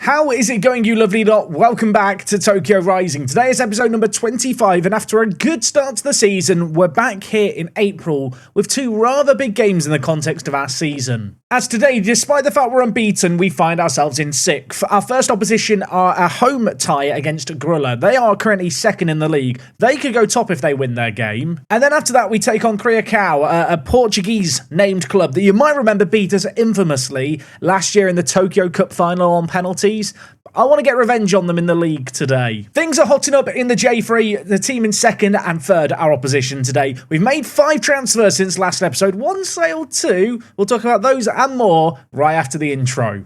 How is it going, you lovely lot? Welcome back to Tokyo Rising. Today is episode number 25, and after a good start to the season, we're back here in April with two rather big games in the context of our season. As today, despite the fact we're unbeaten, we find ourselves in 6th. Our first opposition are a home tie against Grulla. They are currently 2nd in the league. They could go top if they win their game. And then after that, we take on Criacao, a Portuguese named club that you might remember beat us infamously last year in the Tokyo Cup final on penalties. I want to get revenge on them in the league today. Things are hotting up in the J3, the team in 2nd and 3rd, our opposition today. We've made 5 transfers since last episode, 1 sale, 2. We'll talk about those and more right after the intro.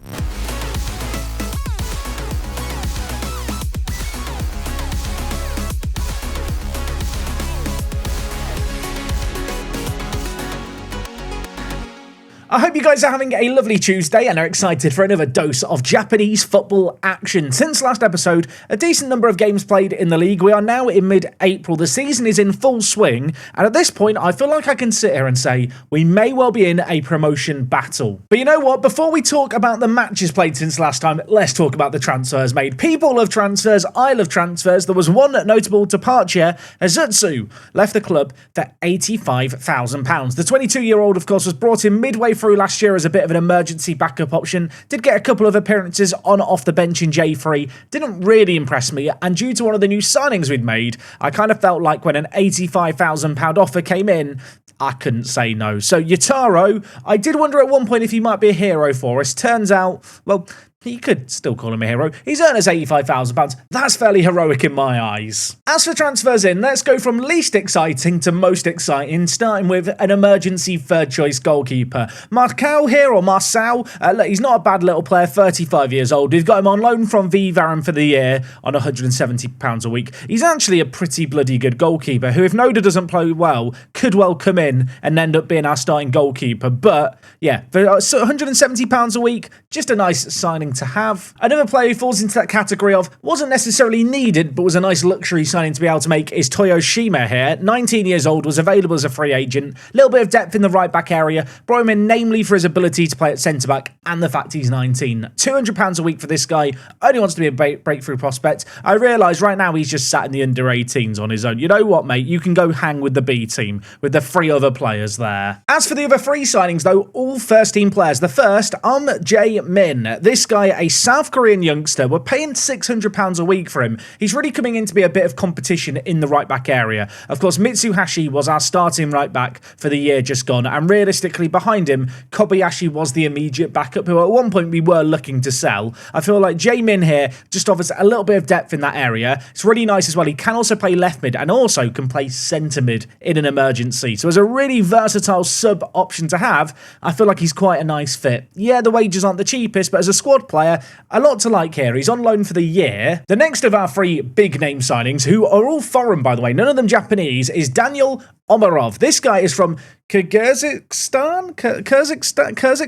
I hope you guys are having a lovely Tuesday and are excited for another dose of Japanese football action. Since last episode, a decent number of games played in the league. We are now in mid-April. The season is in full swing, and at this point, I feel like I can sit here and say we may well be in a promotion battle. But you know what? Before we talk about the matches played since last time, let's talk about the transfers made. People love transfers. I love transfers. There was one notable departure. Azutsu left the club for £85,000. The 22-year-old, of course, was brought in midway through last year as a bit of an emergency backup option. Did get a couple of appearances on off the bench in J3. Didn't really impress me, and due to one of the new signings we'd made, I kind of felt like when an £85,000 offer came in, I couldn't say no. So Yataro, I did wonder at one point if he might be a hero for us. Turns out, well, you could still call him a hero. He's earned us £85,000. That's fairly heroic in my eyes. As for transfers in, let's go from least exciting to most exciting, starting with an emergency third choice goalkeeper. Marcao here, or Marcao, look, he's not a bad little player, 35 years old. We've got him on loan from Vivaran for the year on £170 a week. He's actually a pretty bloody good goalkeeper who, if Noda doesn't play well, could well come in and end up being our starting goalkeeper. But yeah, for £170 a week, just a nice signing to have. Another player who falls into that category of wasn't necessarily needed but was a nice luxury signing to be able to make is Toyo Shima here. 19 years old, was available as a free agent. A little bit of depth in the right back area. Brought him in namely for his ability to play at centre back and the fact he's 19. £200 a week for this guy. Only wants to be a breakthrough prospect. I realise right now he's just sat in the under 18s on his own. You know what, mate? You can go hang with the B team with the 3 other players there. As for the other 3 signings though, all first team players. The first, Jae Min. This guy, a South Korean youngster. We're paying £600 a week for him. He's really coming in to be a bit of competition in the right back area. Of course, Mitsuhashi was our starting right back for the year just gone, and realistically behind him, Kobayashi was the immediate backup, who at one point we were looking to sell. I feel like Jae-min here just offers a little bit of depth in that area. It's really nice as well. He can also play left mid and also can play centre mid in an emergency. So as a really versatile sub option to have, I feel like he's quite a nice fit. Yeah, the wages aren't the cheapest, but as a squad player, a lot to like here. He's on loan for the year. The next of our 3 big name signings, who are all foreign by the way, none of them Japanese, is Daniel Omarov. This guy is from Kyrgyzstan?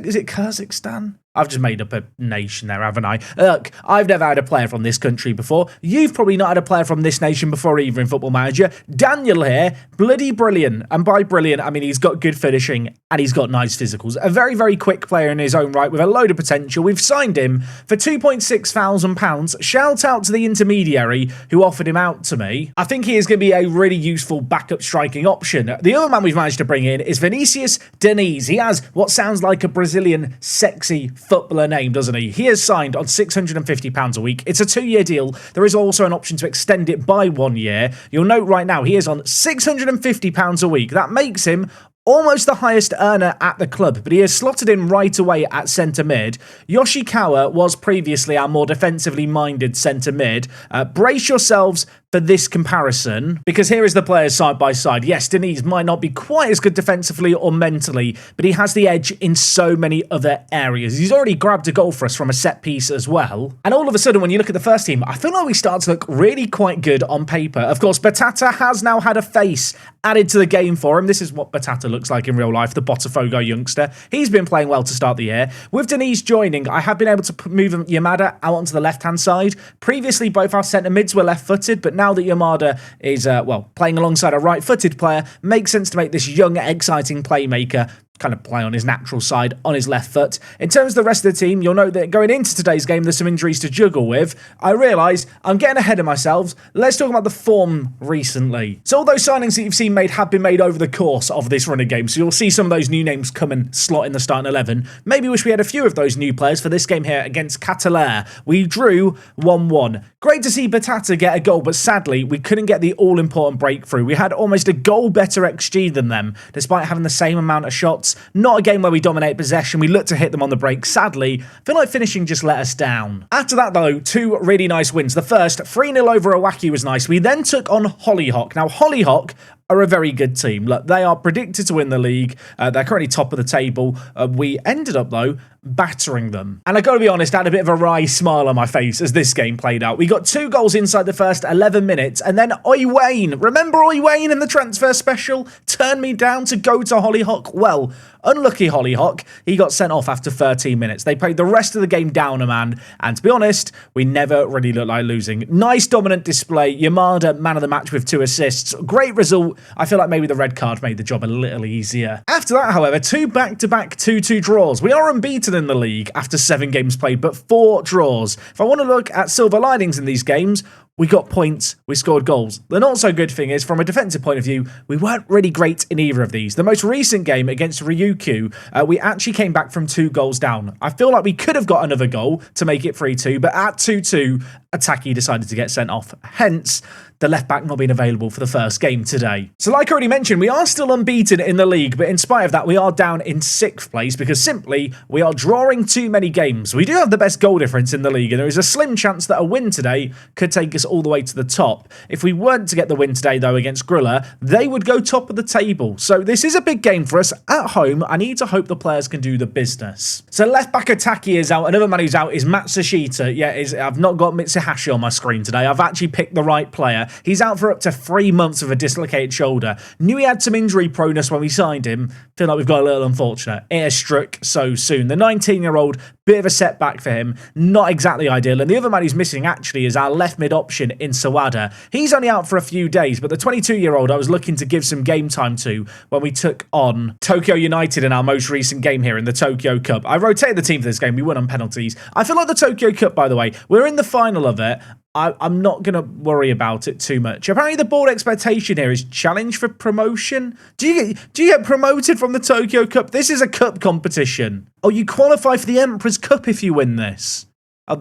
Is it Kyrgyzstan? I've just made up a nation there, haven't I? Look, I've never had a player from this country before. You've probably not had a player from this nation before either in Football Manager. Daniel here, bloody brilliant. And by brilliant, I mean he's got good finishing and he's got nice physicals. A very, very quick player in his own right with a load of potential. We've signed him for £2,600. Shout out to the intermediary who offered him out to me. I think he is going to be a really useful backup striking option. The other man we've managed to bring in is Vinicius Diniz. He has what sounds like a Brazilian sexy footballer name, doesn't he? He is signed on £650 a week. It's a 2-year deal. There is also an option to extend it by 1 year. You'll note right now he is on £650 a week. That makes him almost the highest earner at the club, but he is slotted in right away at centre mid. Yoshikawa was previously our more defensively minded centre mid. Brace yourselves for this comparison, because here is the players side by side. Yes, Diniz might not be quite as good defensively or mentally, but he has the edge in so many other areas. He's already grabbed a goal for us from a set piece as well. And all of a sudden, when you look at the first team, I feel like we start to look really quite good on paper. Of course, Batata has now had a face added to the game for him. This is what Batata looks like in real life, the Botafogo youngster. He's been playing well to start the year. With Diniz joining, I have been able to move Yamada out onto the left-hand side. Previously, both our centre mids were left-footed, but now that Yamada is, playing alongside a right-footed player, makes sense to make this young, exciting playmaker kind of play on his natural side, on his left foot. In terms of the rest of the team, you'll note that going into today's game, there's some injuries to juggle with. I realise I'm getting ahead of myself. Let's talk about the form recently. So all those signings that you've seen made have been made over the course of this run of games. So you'll see some of those new names come and slot in the starting 11. Maybe wish we had a few of those new players for this game here against Catalan. We drew 1-1. Great to see Batata get a goal, but sadly, we couldn't get the all-important breakthrough. We had almost a goal better XG than them, despite having the same amount of shots. Not a game where we dominate possession. We looked to hit them on the break. Sadly, I feel like finishing just let us down. After that, though, two really nice wins. The first, 3-0 over Owaki was nice. We then took on Hollyhock. Now, Hollyhock are a very good team. Look, they are predicted to win the league. They're currently top of the table. We ended up, though, battering them. And I got to be honest, I had a bit of a wry smile on my face as this game played out. We got 2 goals inside the first 11 minutes, and then Oi Wayne, remember Oi Wayne in the transfer special, turned me down to go to Hollyhock? Well, unlucky Hollyhock, he got sent off after 13 minutes. They played the rest of the game down a man, and to be honest, we never really looked like losing. Nice dominant display. Yamada, man of the match with 2 assists. Great result. I feel like maybe the red card made the job a little easier. After that, however, 2 back-to-back 2-2 draws. We are unbeaten in the league after 7 games played, but 4 draws. If I want to look at silver linings in these games, we got points, we scored goals. The not so good thing is, from a defensive point of view, we weren't really great in either of these. The most recent game against Ryukyu, we actually came back from 2 goals down. I feel like we could have got another goal to make it 3-2, but at 2-2, Ataki decided to get sent off. Hence, the left-back not being available for the first game today. So like I already mentioned, we are still unbeaten in the league, but in spite of that, we are down in 6th place because simply we are drawing too many games. We do have the best goal difference in the league, and there is a slim chance that a win today could take us all the way to the top. If we weren't to get the win today, though, against Grilla, they would go top of the table. So this is a big game for us at home. I need to hope the players can do the business. So left-back Ataki is out. Another man who's out is Matsushita. Yeah, I've not got Mitsuhashi on my screen today. I've actually picked the right player. He's out for up to 3 months with a dislocated shoulder. Knew he had some injury proneness when we signed him. Feel like we've got a little unfortunate. It has struck so soon. The 19-year-old, bit of a setback for him. Not exactly ideal. And the other man who's missing actually is our left mid option in Sawada. He's only out for a few days, but the 22-year-old I was looking to give some game time to when we took on Tokyo United in our most recent game here in the Tokyo Cup. I rotated the team for this game. We won on penalties. I feel like the Tokyo Cup, by the way, we're in the final of it. I'm not going to worry about it too much. Apparently the board expectation here is challenge for promotion. Do you get promoted from the Tokyo Cup? This is a cup competition. Oh, you qualify for the Emperor's Cup if you win this.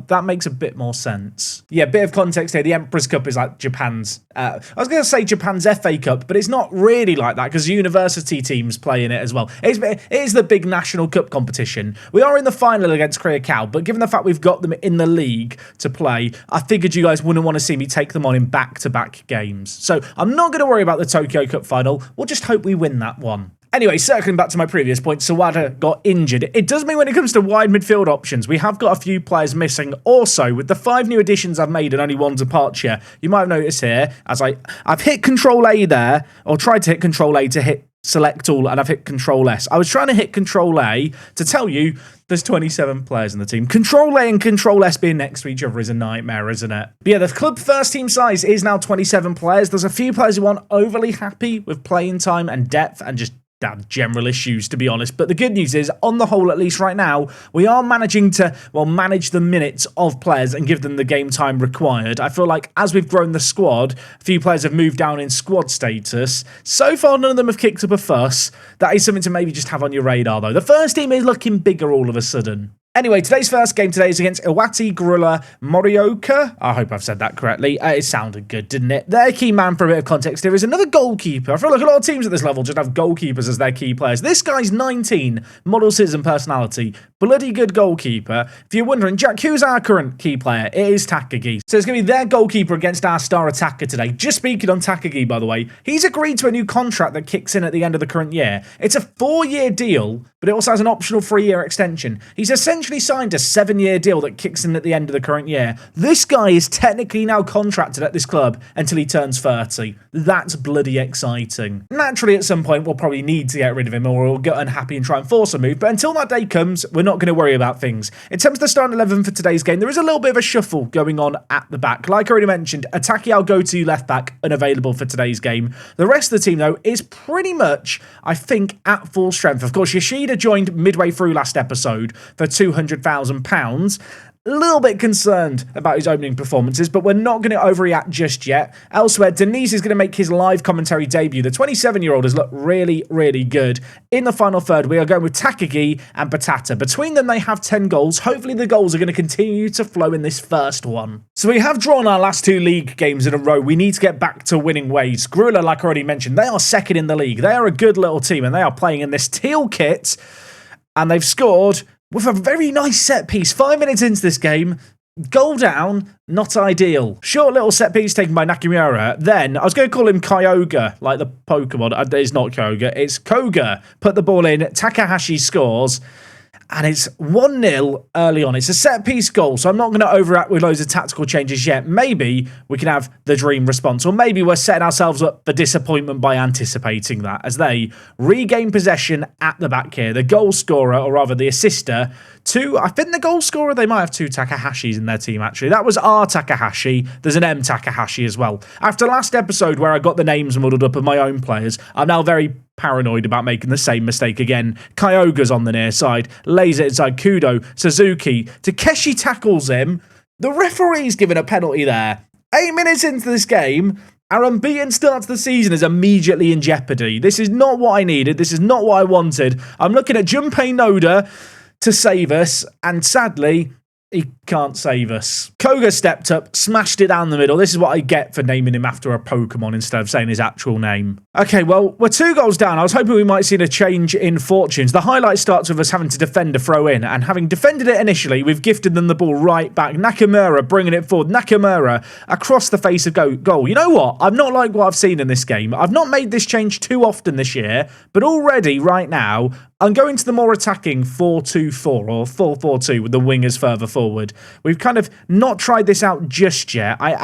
That makes a bit more sense. Yeah, bit of context here. The Emperor's Cup is like Japan's... I was going to say Japan's FA Cup, but it's not really like that because university teams play in it as well. It is the big national cup competition. We are in the final against Kryakao, but given the fact we've got them in the league to play, I figured you guys wouldn't want to see me take them on in back-to-back games. So I'm not going to worry about the Tokyo Cup final. We'll just hope we win that one. Anyway, circling back to my previous point, Sawada got injured. It does mean when it comes to wide midfield options, we have got a few players missing. Also, with the 5 new additions I've made and only 1 departure, you might have noticed here, as I've hit Control-A there, or tried to hit Control-A to hit Select All, and I've hit Control-S. I was trying to hit Control-A to tell you there's 27 players in the team. Control-A and Control-S being next to each other is a nightmare, isn't it? But yeah, the club first team size is now 27 players. There's a few players who aren't overly happy with playing time and depth and just general issues, to be honest. But the good news is, on the whole, at least right now, we are managing to, manage the minutes of players and give them the game time required. I feel like as we've grown the squad, a few players have moved down in squad status. So far, none of them have kicked up a fuss. That is something to maybe just have on your radar, though. The first team is looking bigger all of a sudden. Anyway, today's first game today is against Iwate Gorilla Morioka. I hope I've said that correctly. It sounded good, didn't it? Their key man, for a bit of context here, is another goalkeeper. I feel like a lot of teams at this level just have goalkeepers as their key players. This guy's 19, model citizen personality, bloody good goalkeeper. If you're wondering, Jack, who's our current key player? It is Takagi. So it's going to be their goalkeeper against our star attacker today. Just speaking on Takagi, by the way, he's agreed to a new contract that kicks in at the end of the current year. It's a 4-year deal, but it also has an optional 3-year extension. He's essentially potentially signed a 7-year deal that kicks in at the end of the current year. This guy is technically now contracted at this club until he turns 30. That's bloody exciting. Naturally, at some point, we'll probably need to get rid of him or we'll get unhappy and try and force a move, but until that day comes, we're not going to worry about things. In terms of the starting 11 for today's game, there is a little bit of a shuffle going on at the back. Like I already mentioned, Ataki, our go-to left back, unavailable for today's game. The rest of the team, though, is pretty much, I think, at full strength. Of course, Yoshida joined midway through last episode for £200,000. A little bit concerned about his opening performances, but we're not going to overreact just yet. Elsewhere, Denise is going to make his live commentary debut. The 27-year-old has looked really, really good. In the final third, we are going with Takagi and Batata. Between them, they have 10 goals. Hopefully, the goals are going to continue to flow in this first one. So we have drawn our last 2 league games in a row. We need to get back to winning ways. Grula, like I already mentioned, they are second in the league. They are a good little team, and they are playing in this teal kit, and they've scored with a very nice set piece. 5 minutes into this game, goal down, not ideal. Short little set piece taken by Nakamura. Then, I was going to call him Kyogre, like the Pokemon. It's not Kyogre, it's Koga. Put the ball in, Takahashi scores. And it's 1-0 early on. It's a set-piece goal, so I'm not going to overact with loads of tactical changes yet. Maybe we can have the dream response, or maybe we're setting ourselves up for disappointment by anticipating that, as they regain possession at the back here. The goal scorer, or rather the assister, I think the goal scorer, they might have 2 Takahashis in their team, actually. That was R Takahashi. There's an M Takahashi as well. After last episode where I got the names muddled up of my own players, I'm now very paranoid about making the same mistake again. Kyogre's on the near side, lays it inside Kudo, Suzuki, Takeshi tackles him. The referee's given a penalty there. 8 minutes into this game, our unbeaten start to the season is immediately in jeopardy. This is not what I needed. This is not what I wanted. I'm looking at Junpei Noda to save us, and sadly, he can't save us. Koga stepped up, smashed it down the middle. This is what I get for naming him after a Pokemon instead of saying his actual name. Okay, well, we're 2 goals down. I was hoping we might see a change in fortunes. The highlight starts with us having to defend a throw-in, and having defended it initially, we've gifted them the ball right back. Nakamura bringing it forward. Nakamura across the face of goal. You know what? I've not liked what I've seen in this game. I've not made this change too often this year, but already, right now, I'm going to the more attacking 4-2-4 or 4-4-2 with the wingers further forward. We've kind of not tried this out just yet. I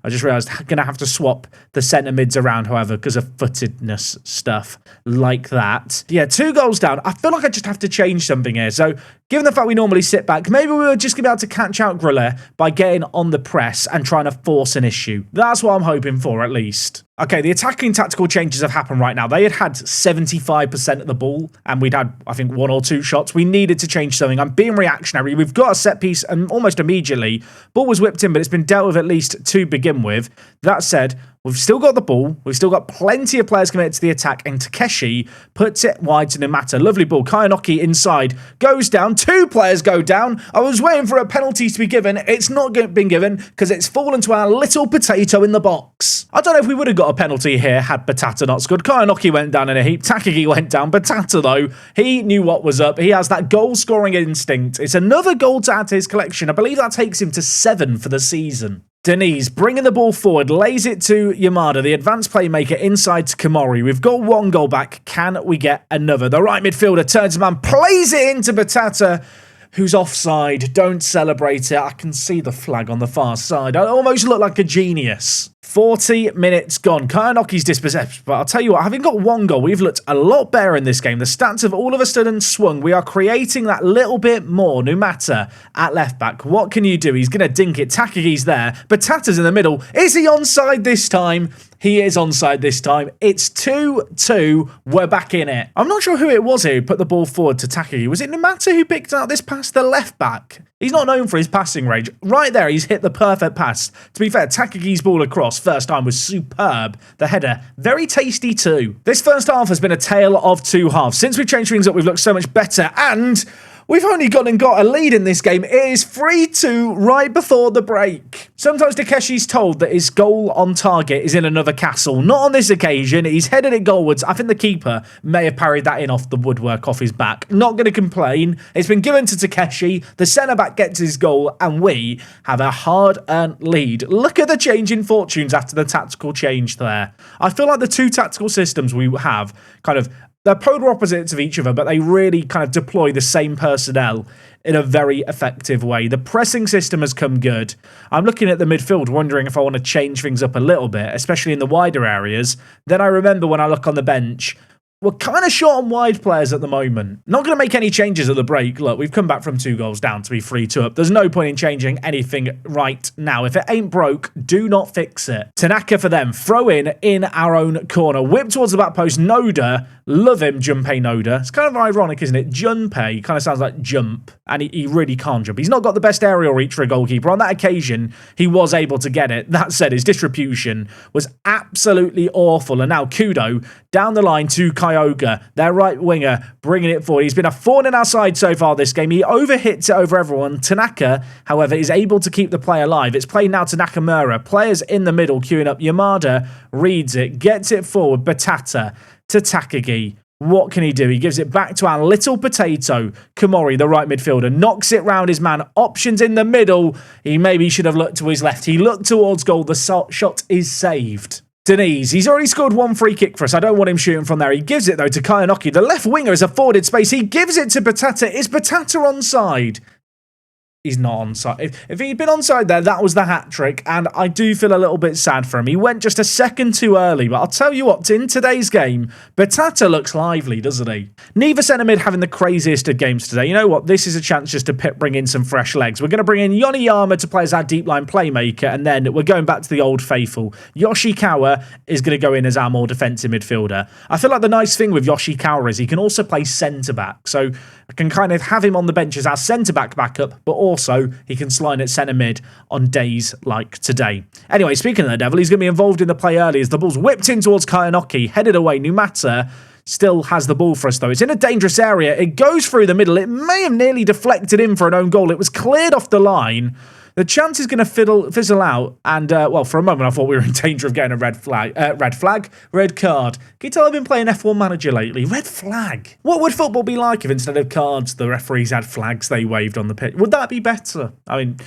just realised, going to have to swap the centre mids around, however, because of footedness stuff like that. Yeah, 2 goals down. I feel like I just have to change something here. So, given the fact we normally sit back, maybe we were just going to be able to catch out Griller by getting on the press and trying to force an issue. That's what I'm hoping for, at least. Okay, the attacking tactical changes have happened right now. They had 75% of the ball, and we'd had, I think, 1 or 2 shots. We needed to change something. I'm being reactionary. We've got a set piece, and almost immediately, ball was whipped in, but it's been dealt with at least to begin with. That said, we've still got the ball. We've still got plenty of players committed to the attack, and Takeshi puts it wide to Numata. Lovely ball. Kayanoki inside. Goes down. 2 players go down. I was waiting for a penalty to be given. It's not been given because it's fallen to our little potato in the box. I don't know if we would have got a penalty here had Batata not scored. Kayanoki went down in a heap. Takagi went down. Batata, though, he knew what was up. He has that goal-scoring instinct. It's another goal to add to his collection. I believe that takes him to 7 for the season. Denise bringing the ball forward, lays it to Yamada, the advanced playmaker, inside to Komori. We've got 1 goal back. Can we get another? The right midfielder turns man, plays it into Batata, who's offside. Don't celebrate it. I can see the flag on the far side. I almost look like a genius. 40 minutes gone. Kayanoki's dispossessed, but I'll tell you what, having got 1 goal, we've looked a lot better in this game. The stats have all of a sudden swung. We are creating that little bit more. Numata at left back. What can you do? He's going to dink it. Takagi's there. Batata's in the middle. Is he onside this time? He is onside this time. It's 2-2. We're back in it. I'm not sure who it was here who put the ball forward to Takagi. Was it Numata who picked out this pass? The left back. He's not known for his passing range. Right there, he's hit the perfect pass. To be fair, Takagi's ball across first time was superb. The header, very tasty too. This first half has been a tale of 2 halves. Since we've changed things up, we've looked so much better, and we've only gone and got a lead in this game. It is 3-2 right before the break. Sometimes Takeshi's told that his goal on target is in another castle. Not on this occasion. He's headed it goalwards. I think the keeper may have parried that in off the woodwork off his back. Not going to complain. It's been given to Takeshi. The centre-back gets his goal, and we have a hard-earned lead. Look at the change in fortunes after the tactical change there. I feel like the 2 tactical systems we have kind of They're polar opposites of each other, but they really kind of deploy the same personnel in a very effective way. The pressing system has come good. I'm looking at the midfield, wondering if I want to change things up a little bit, especially in the wider areas. Then I remember when I look on the bench, we're kind of short on wide players at the moment. Not going to make any changes at the break. Look, we've come back from 2 goals down to be 3-2 up. There's no point in changing anything right now. If it ain't broke, do not fix it. Tanaka for them. Throw in our own corner. Whip towards the back post. Noda. Love him, Junpei Noda. It's kind of ironic, isn't it? Junpei kind of sounds like jump, and he really can't jump. He's not got the best aerial reach for a goalkeeper. On that occasion, he was able to get it. That said, his distribution was absolutely awful. And now Kudo down the line to Kyoga, their right winger, bringing it forward. He's been a thorn in our side so far this game. He overhits it over everyone. Tanaka, however, is able to keep the play alive. It's played now to Nakamura. Players in the middle queuing up. Yamada reads it, gets it forward. Batata to Takagi. What can he do? He gives it back to our little potato. Komori, the right midfielder, knocks it round his man. Options in the middle. He maybe should have looked to his left. He looked towards goal. The shot is saved. Denise, he's already scored 1 free kick for us. I don't want him shooting from there. He gives it, though, to Kayanoki. The left winger is afforded space. He gives it to Batata. Is Batata onside? He's not onside. If he'd been onside there, that was the hat-trick, and I do feel a little bit sad for him. He went just a second too early, but I'll tell you what, in today's game, Batata looks lively, doesn't he? Neither centre-mid having the craziest of games today. You know what? This is a chance just to bring in some fresh legs. We're going to bring in Yoniyama to play as our deep-line playmaker, and then we're going back to the old faithful. Yoshikawa is going to go in as our more defensive midfielder. I feel like the nice thing with Yoshikawa is he can also play centre-back, so I can kind of have him on the bench as our centre-back backup, but also he can slide at centre-mid on days like today. Anyway, speaking of the devil, he's going to be involved in the play early as the ball's whipped in towards Kayanoki, headed away. Numata still has the ball for us, though. It's in a dangerous area. It goes through the middle. It may have nearly deflected in for an own goal. It was cleared off the line. The chance is going to fizzle out, and, well, for a moment I thought we were in danger of getting a red card. Can you tell I've been playing F1 Manager lately? Red flag. What would football be like if instead of cards, the referees had flags they waved on the pitch? Would that be better? I mean,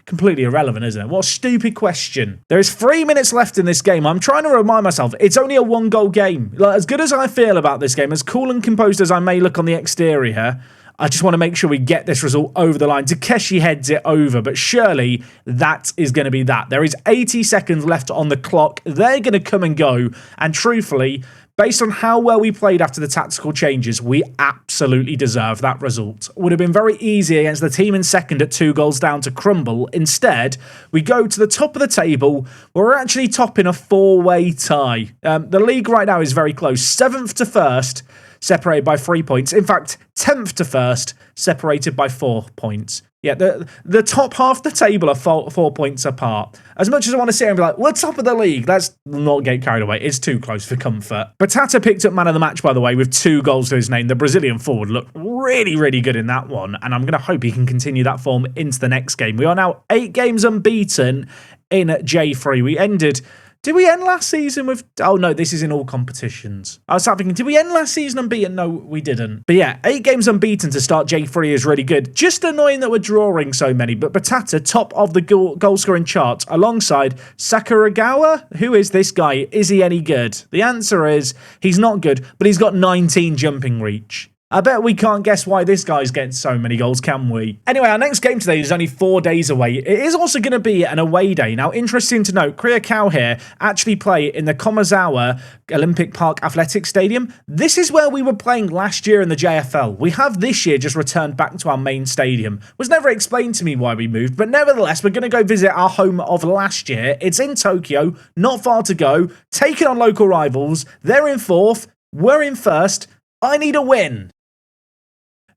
completely irrelevant, isn't it? What a stupid question. There is 3 minutes left in this game. I'm trying to remind myself, it's only a 1-goal game. Like, as good as I feel about this game, as cool and composed as I may look on the exterior, I just want to make sure we get this result over the line. Takeshi heads it over, but surely that is going to be that. There is 80 seconds left on the clock. They're going to come and go, and truthfully, based on how well we played after the tactical changes, we absolutely deserve that result. Would have been very easy against the team in second at 2 goals down to crumble. Instead, we go to the top of the table. We're actually topping a 4-way tie. The league right now is very close. 7th to 1st, separated by 3 points. In fact, 10th to 1st, separated by 4 points. Yeah, the top half of the table are 4 points apart. As much as I want to sit here and be like, we're top of the league, let's not get carried away. It's too close for comfort. Batata picked up man of the match, by the way, with 2 goals to his name. The Brazilian forward looked really, really good in that one, and I'm going to hope he can continue that form into the next game. We are now 8 games unbeaten in J3. We ended... Did we end last season with... Oh, no, this is in all competitions. I was thinking, did we end last season unbeaten? No, we didn't. But yeah, 8 games unbeaten to start J3 is really good. Just annoying that we're drawing so many. But Batata, top of the goal-scoring chart, alongside Sakuragawa. Who is this guy? Is he any good? The answer is he's not good, but he's got 19 jumping reach. I bet we can't guess why this guy's getting so many goals, can we? Anyway, our next game today is only 4 days away. It is also going to be an away day. Now, interesting to note, Kriya here actually play in the Komazawa Olympic Park Athletic Stadium. This is where we were playing last year in the JFL. We have this year just returned back to our main stadium. It was never explained to me why we moved, but nevertheless, we're going to go visit our home of last year. It's in Tokyo, not far to go, taking on local rivals. They're in 4th, we're in 1st. I need a win.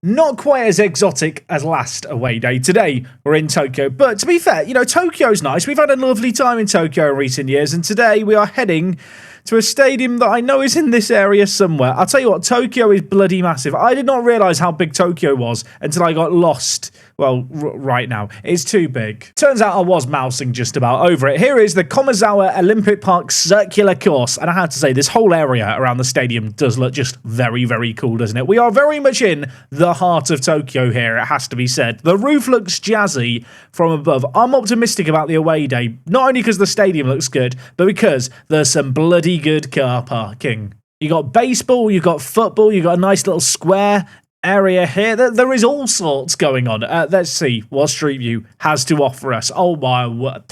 Not quite as exotic as last away day. Today, we're in Tokyo. But to be fair, you know, Tokyo's nice. We've had a lovely time in Tokyo in recent years. And today, we are heading to a stadium that I know is in this area somewhere. I'll tell you what, Tokyo is bloody massive. I did not realise how big Tokyo was until I got lost. Well, right now. It's too big. Turns out I was mousing just about over it. Here is the Komazawa Olympic Park circular course. And I have to say, this whole area around the stadium does look just very, very cool, doesn't it? We are very much in the heart of Tokyo here, it has to be said. The roof looks jazzy from above. I'm optimistic about the away day, not only because the stadium looks good, but because there's some bloody good car parking. You got baseball, you got football, you got a nice little square area here. There is all sorts going on. Let's see what Street View has to offer us. Oh my word.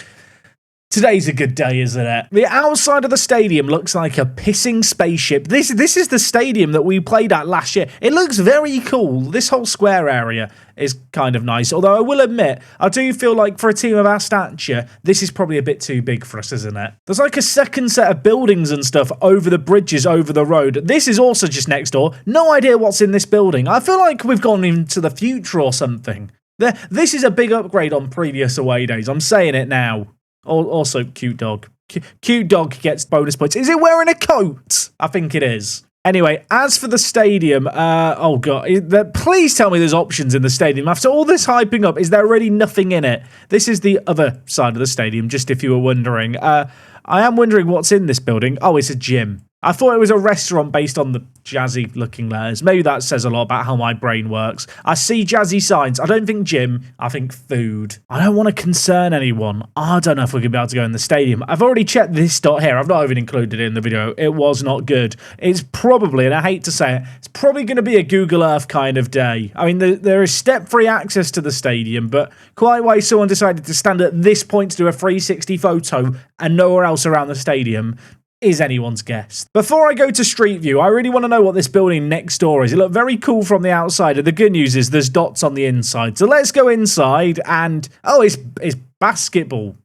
Today's a good day, isn't it? The outside of the stadium looks like a pissing spaceship. This is the stadium that we played at last year. It looks very cool. This whole square area is kind of nice. Although I will admit, I do feel like for a team of our stature, this is probably a bit too big for us, isn't it? There's like a second set of buildings and stuff over the bridges over the road. This is also just next door. No idea what's in this building. I feel like we've gone into the future or something. This is a big upgrade on previous away days. I'm saying it now. Also, cute dog. Cute dog gets bonus points. Is it wearing a coat? I think it is. Anyway, as for the stadium, oh god, please tell me there's options in the stadium. After all this hyping up, is there really nothing in it? This is the other side of the stadium, just if you were wondering. I am wondering what's in this building. Oh, it's a gym. I thought it was a restaurant based on the jazzy looking letters. Maybe that says a lot about how my brain works. I see jazzy signs. I don't think gym. I think food. I don't want to concern anyone. I don't know if we're going to be able to go in the stadium. I've already checked this dot here. I've not even included it in the video. It was not good. It's probably, and I hate to say it, it's probably going to be a Google Earth kind of day. I mean, there is step-free access to the stadium, but quite why someone decided to stand at this point to do a 360 photo and nowhere else around the stadium is anyone's guess. Before I go to Street View, I really want to know what this building next door is. It looked very cool from the outside, and the good news is there's dots on the inside. So let's go inside and... oh, it's basketball.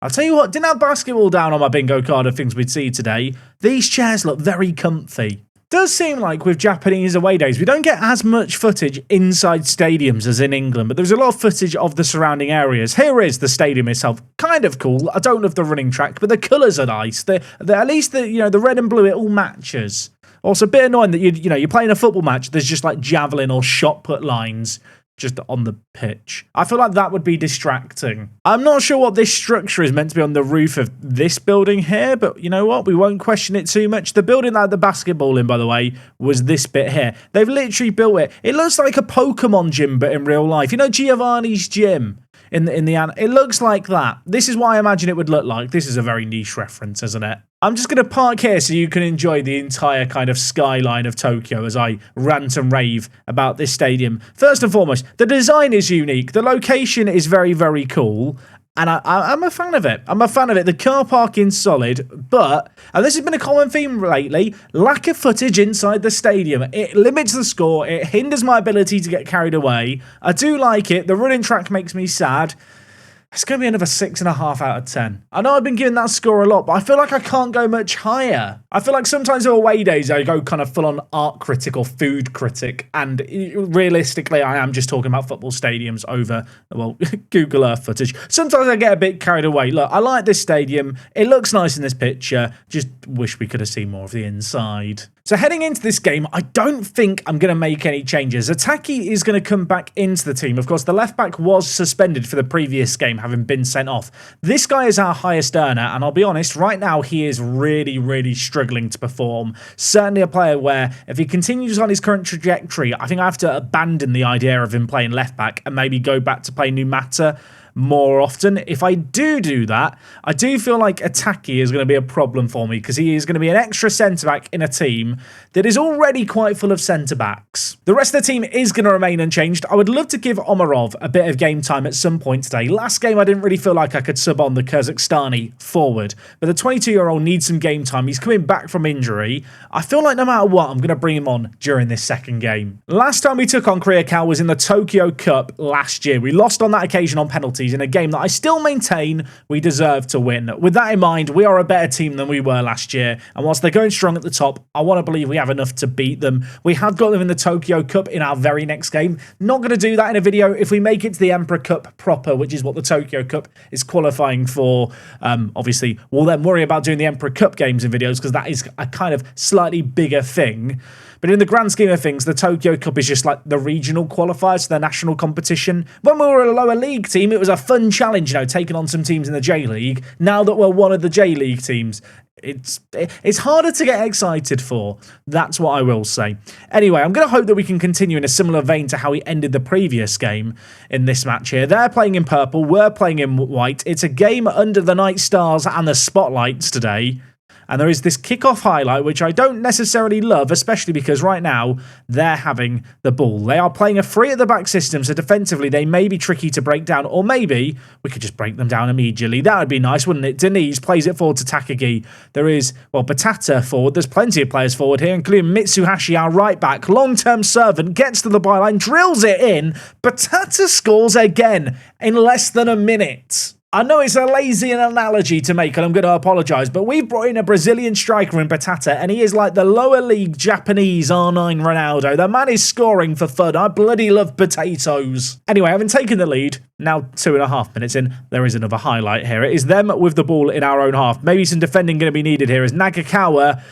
I'll tell you what, didn't have basketball down on my bingo card of things we'd see today. These chairs look very comfy. Does seem like with Japanese away days, we don't get as much footage inside stadiums as in England, but there's a lot of footage of the surrounding areas. Here is the stadium itself. Kind of cool. I don't love the running track, but the colours are nice. At least the red and blue, it all matches. Also, a bit annoying that you're playing a football match, there's just like javelin or shot put lines just on the pitch. I feel like that would be distracting. I'm not sure what this structure is meant to be on the roof of this building here, but you know what? We won't question it too much. The building that had the basketball in, by the way, was this bit here. They've literally built it. It looks like a Pokemon gym, but in real life. You know Giovanni's gym? It looks like that. This is what I imagine it would look like. This is a very niche reference, isn't it? I'm just going to park here so you can enjoy the entire kind of skyline of Tokyo as I rant and rave about this stadium. First and foremost, the design is unique. The location is very, very cool. And I'm a fan of it. I'm a fan of it. The car parking's solid, but, and this has been a common theme lately, lack of footage inside the stadium. It limits the score. It hinders my ability to get carried away. I do like it. The running track makes me sad. It's going to be another 6.5 out of 10. I know I've been giving that score a lot, but I feel like I can't go much higher. I feel like sometimes on away days I go kind of full on art critic or food critic, and realistically I am just talking about football stadiums over, well, Google Earth footage. Sometimes I get a bit carried away. Look, I like this stadium. It looks nice in this picture. Just wish we could have seen more of the inside. So heading into this game, I don't think I'm going to make any changes. Ataki is going to come back into the team. Of course, the left back was suspended for the previous game, having been sent off. This guy is our highest earner, and I'll be honest, right now he is really, really struggling to perform. Certainly a player where, if he continues on his current trajectory, I think I have to abandon the idea of him playing left back and maybe go back to play Numata more often. If I do that, I do feel like Ataki is going to be a problem for me because he is going to be an extra centre-back in a team that is already quite full of centre-backs. The rest of the team is going to remain unchanged. I would love to give Omarov a bit of game time at some point today. Last game, I didn't really feel like I could sub on the Kazakhstani forward, but the 22-year-old needs some game time. He's coming back from injury. I feel like no matter what, I'm going to bring him on during this second game. Last time we took on Koreacal was in the Tokyo Cup last year. We lost on that occasion on penalties in a game that I still maintain we deserve to win. With that in mind, we are a better team than we were last year, and whilst they're going strong at the top, I want to believe we have enough to beat them. We have got them in the Tokyo Cup in our very next game. Not going to do that in a video. If we make it to the Emperor Cup proper, which is what the Tokyo Cup is qualifying for, obviously we'll then worry about doing the Emperor Cup games in videos because that is a kind of slightly bigger thing. But in the grand scheme of things, the Tokyo Cup is just like the regional qualifiers to the national competition. When we were a lower league team, it was a fun challenge, taking on some teams in the J-League. Now that we're one of the J-League teams, it's harder to get excited for. That's what I will say. Anyway, I'm going to hope that we can continue in a similar vein to how we ended the previous game in this match here. They're playing in purple, we're playing in white. It's a game under the night stars and the spotlights today. And there is this kickoff highlight, which I don't necessarily love, especially because right now they're having the ball. They are playing a three at the back system, so defensively they may be tricky to break down, or maybe we could just break them down immediately. That would be nice, wouldn't it? Denise plays it forward to Takagi. There is, well, Batata forward. There's plenty of players forward here, including Mitsuhashi, our right back. Long-term servant, gets to the byline, drills it in. Batata scores again in less than a minute. I know it's a lazy analogy to make, and I'm going to apologise, but we've brought in a Brazilian striker in Batata, and he is like the lower league Japanese R9 Ronaldo. The man is scoring for fun. I bloody love potatoes. Anyway, having taken the lead, now 2.5 minutes in, there is another highlight here. It is them with the ball in our own half. Maybe some defending going to be needed here as Nagakawa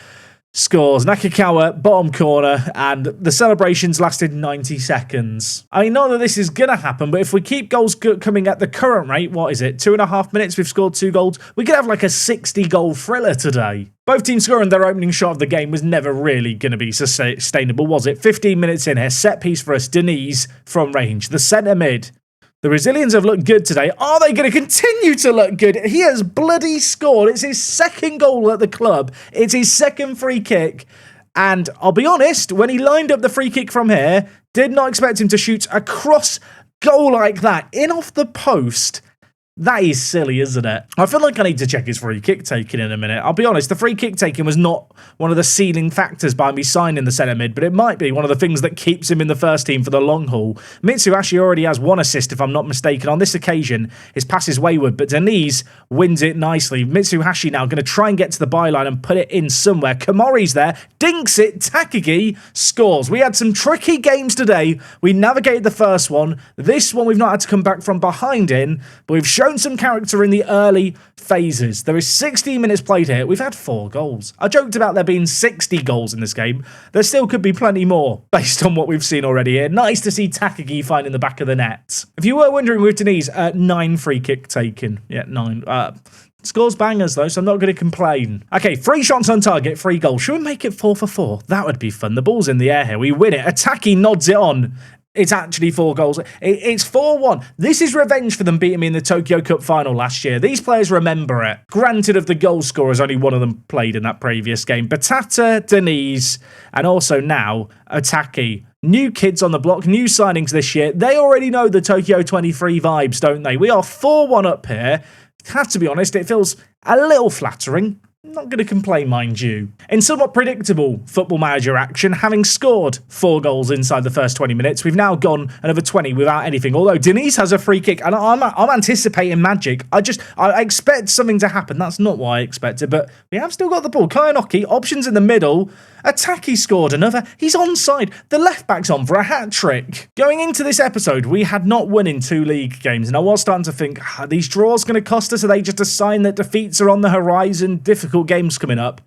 scores. Nakakawa, bottom corner, and the celebrations lasted 90 seconds. I mean, not that this is going to happen, but if we keep goals coming at the current rate, what is it? 2.5 minutes, we've scored 2 goals. We could have like a 60-goal thriller today. Both teams scoring their opening shot of the game was never really going to be sustainable, was it? 15 minutes in here, set piece for us, Denise from range, the centre mid. The Brazilians have looked good today. Are they going to continue to look good? He has bloody scored. It's his second goal at the club. It's his second free kick. And I'll be honest, when he lined up the free kick from here, did not expect him to shoot a cross goal like that. In off the post. That is silly, isn't it? I feel like I need to check his free kick taking in a minute. I'll be honest, the free kick taking was not one of the ceiling factors by me signing the centre mid, but it might be one of the things that keeps him in the first team for the long haul. Mitsuhashi already has 1 assist, if I'm not mistaken. On this occasion, his pass is wayward, but Denise wins it nicely. Mitsuhashi now going to try and get to the byline and put it in somewhere. Kamori's there, dinks it, Takagi scores. We had some tricky games today. We navigated the first one. This one we've not had to come back from behind in, but we've shown some character in the early phases. There is 16 minutes played here. We've had 4 goals. I joked about there being 60 goals in this game. There still could be plenty more based on what we've seen already here. Nice to see Takagi finding the back of the net. If you were wondering with Denise, 9 free kick taken. Yeah, 9. Scores bangers though, so I'm not going to complain. Okay, 3 shots on target, 3 goals. Should we make it 4 for 4? That would be fun. The ball's in the air here. We win it. Ataki nods it on. It's actually 4 goals. It's 4-1. This is revenge for them beating me in the Tokyo Cup final last year. These players remember it. Granted, of the goal scorers, only one of them played in that previous game. Batata, Denise, and also now Ataki. New kids on the block, new signings this year. They already know the Tokyo 23 vibes, don't they? We are 4-1 up here. Have to be honest, it feels a little flattering. Not going to complain, mind you. In somewhat predictable Football Manager action, having scored 4 goals inside the first 20 minutes, we've now gone another 20 without anything. Although Denise has a free kick, and I'm anticipating magic. I expect something to happen. That's not what I expected, but we have still got the ball. Kayanoki, options in the middle. Ataki scored another. He's onside. The left back's on for a hat-trick. Going into this episode, we had not won in 2 league games, and I was starting to think, are these draws going to cost us? Are they just a sign that defeats are on the horizon? Difficult games coming up.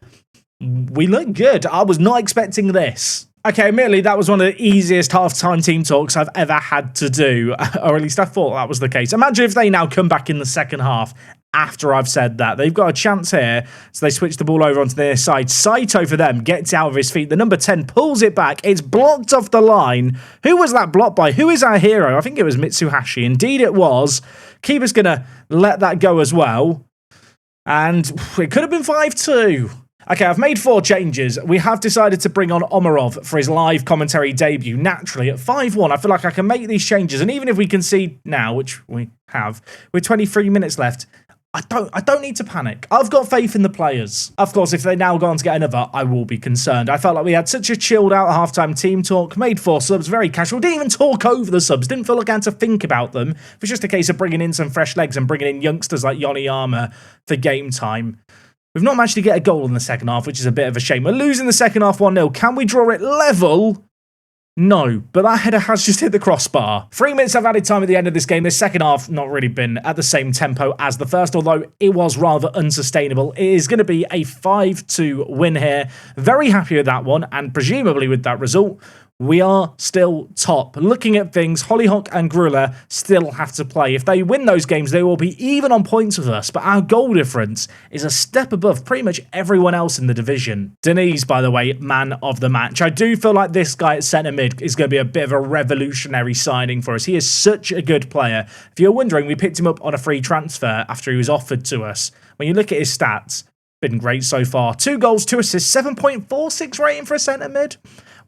We look good. I was not expecting this. Okay, admittedly, that was one of the easiest half-time team talks I've ever had to do, or at least I thought that was the case. Imagine if they now come back in the second half after I've said that. They've got a chance here, so they switch the ball over onto their side. Saito for them gets out of his feet. The number 10 pulls it back. It's blocked off the line. Who was that blocked by? Who is our hero? I think it was Mitsuhashi. Indeed it was. Keeper's going to let that go as well. And it could have been 5-2. Okay, I've made 4 changes. We have decided to bring on Omarov for his live commentary debut. Naturally, at 5-1, I feel like I can make these changes. And even if we concede now, which we have, with 23 minutes left, I don't need to panic. I've got faith in the players. Of course, if they now go on to get another, I will be concerned. I felt like we had such a chilled out halftime team talk, made 4 subs, very casual, didn't even talk over the subs, didn't feel like I had to think about them. It was just a case of bringing in some fresh legs and bringing in youngsters like Yoniyama for game time. We've not managed to get a goal in the second half, which is a bit of a shame. We're losing the second half 1-0. Can we draw it level? No, but that header has just hit the crossbar. 3 minutes of added time at the end of this game. This second half not really been at the same tempo as the first, although it was rather unsustainable. It is going to be a 5-2 win here. Very happy with that one, and presumably with that result, we are still top. Looking at things, Hollyhock and Gruller still have to play. If they win those games, they will be even on points with us, but our goal difference is a step above pretty much everyone else in the division. Denise, by the way, man of the match. I do feel like this guy at centre mid is going to be a bit of a revolutionary signing for us. He is such a good player. If you're wondering, we picked him up on a free transfer after he was offered to us. When you look at his stats, been great so far. 2 goals, 2 assists, 7.46 rating for a centre mid.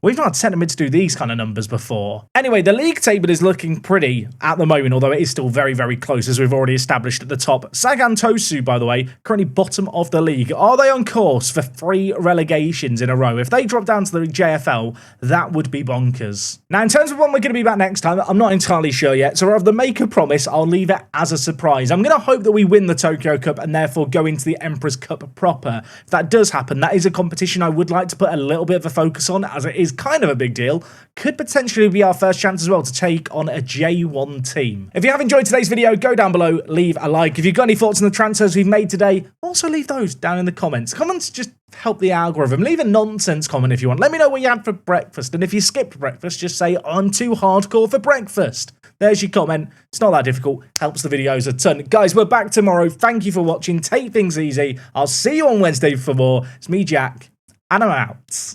We've not had centre mids do these kind of numbers before. Anyway, the league table is looking pretty at the moment, although it is still very, very close, as we've already established at the top. Sagan Tosu, by the way, currently bottom of the league. Are they on course for 3 relegations in a row? If they drop down to the JFL, that would be bonkers. Now, in terms of when we're going to be back next time, I'm not entirely sure yet, so rather than make a promise, I'll leave it as a surprise. I'm going to hope that we win the Tokyo Cup and therefore go into the Emperor's Cup proper. If that does happen, that is a competition I would like to put a little bit of a focus on, as it is kind of a big deal. Could potentially be our first chance as well to take on a J1 team. If you have enjoyed today's video, go down below, leave a like. If you've got any thoughts on the transfers we've made today, also leave those down in the comments. Comments just help the algorithm. Leave a nonsense comment if you want. Let me know what you had for breakfast, and if you skipped breakfast, just say, I'm too hardcore for breakfast. There's your comment. It's not that difficult. Helps the videos a ton. Guys, we're back tomorrow. Thank you for watching. Take things easy. I'll see you on Wednesday for more. It's me, Jack, and I'm out.